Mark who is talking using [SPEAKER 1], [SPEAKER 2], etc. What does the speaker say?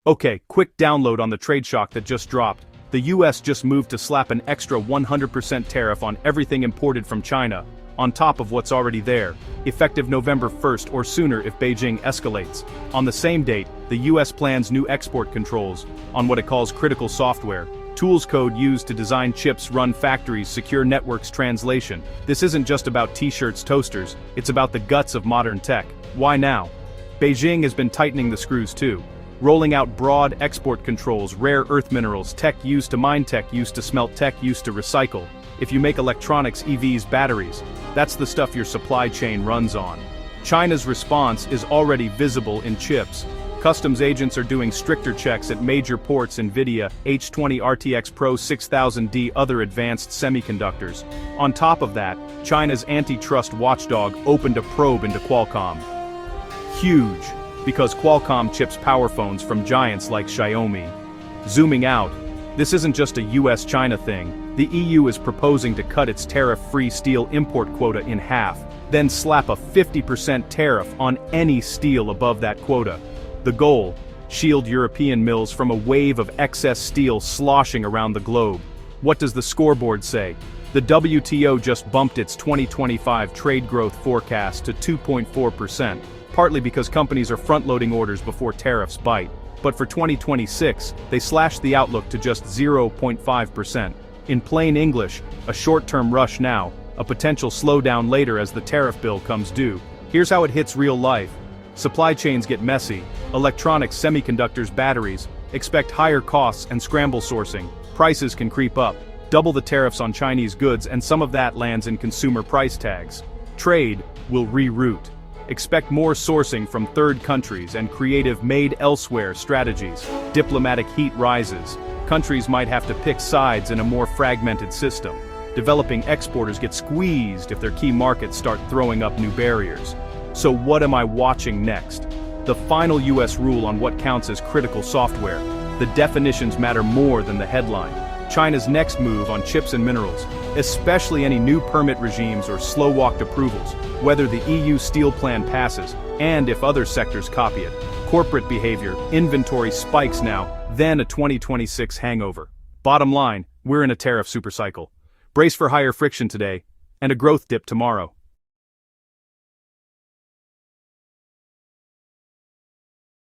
[SPEAKER 1] Okay, quick download on the trade shock that just dropped. The US just moved to slap an extra 100% tariff on everything imported from China, on top of what's already there, effective November 1st or sooner if Beijing escalates. On the same date, the US plans new export controls on what it calls critical software, tools code used to design chips, run factories, secure networks, translation. This isn't just about t-shirts, toasters, it's about the guts of modern tech. Why now? Beijing has been tightening the screws too, rolling out broad export controls, rare earth minerals, tech used to mine, tech used to smelt, tech used to recycle. If you make electronics, EVs, batteries, that's the stuff your supply chain runs on. China's response is already visible in chips. Customs agents are doing stricter checks at major ports. NVIDIA, H20 RTX Pro 6000D, other advanced semiconductors. On top of that, China's antitrust watchdog opened a probe into Qualcomm. Huge, because Qualcomm chips power phones from giants like Xiaomi. Zooming out, this isn't just a US-China thing. The EU is proposing to cut its tariff-free steel import quota in half, then slap a 50% tariff on any steel above that quota. The goal: shield European mills from a wave of excess steel sloshing around the globe. What does the scoreboard say? The WTO just bumped its 2025 trade growth forecast to 2.4%, partly because companies are front-loading orders before tariffs bite. But for 2026, they slashed the outlook to just 0.5%. In plain English, a short-term rush now, a potential slowdown later as the tariff bill comes due. Here's how it hits real life. Supply chains get messy. Electronics, semiconductors, batteries. Expect higher costs and scramble sourcing. Prices can creep up. Double the tariffs on Chinese goods, and some of that lands in consumer price tags. Trade will reroute. Expect more sourcing from third countries and creative made-elsewhere strategies. Diplomatic heat rises. Countries might have to pick sides in a more fragmented system. Developing exporters get squeezed if their key markets start throwing up new barriers. So what am I watching next? The final US rule on what counts as critical software. The definitions matter more than the headline. China's next move on chips and minerals, especially any new permit regimes or slow-walked approvals, whether the EU steel plan passes, and if other sectors copy it. Corporate behavior, inventory spikes now, then a 2026 hangover. Bottom line, we're in a tariff supercycle. Brace for higher friction today, and a growth dip tomorrow.